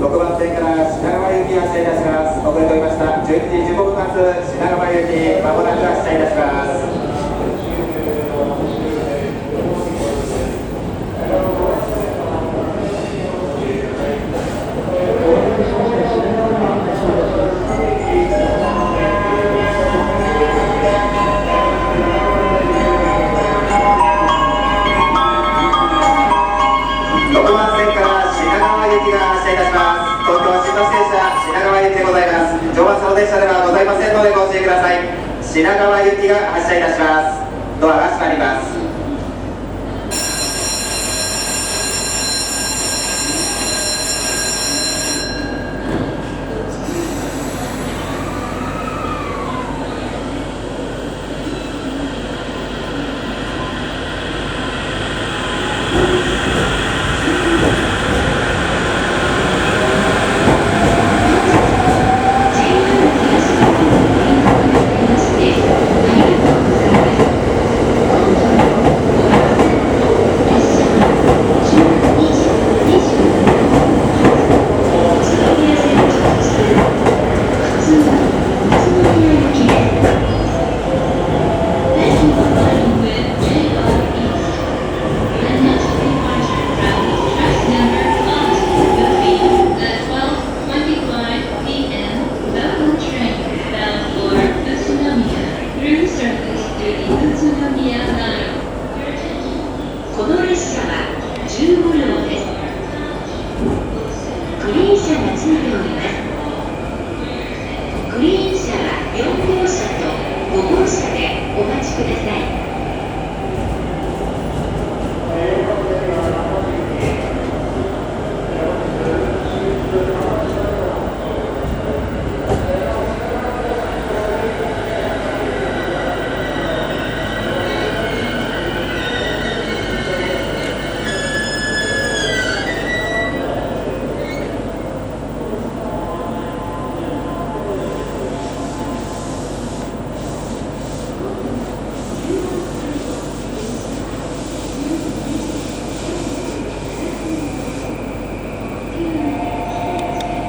6番線から品川行き発車いたします。遅れておりました12時15分発品川行きまもなく発車いたします。6番線から品川行きが発車いたします。東京新橋停車品川行きでございます。常磐線の電車ではございませんのでご注意ください。品川行きが発車いたします。ドアが閉まります。この列車は15両です。グリーン車がついております。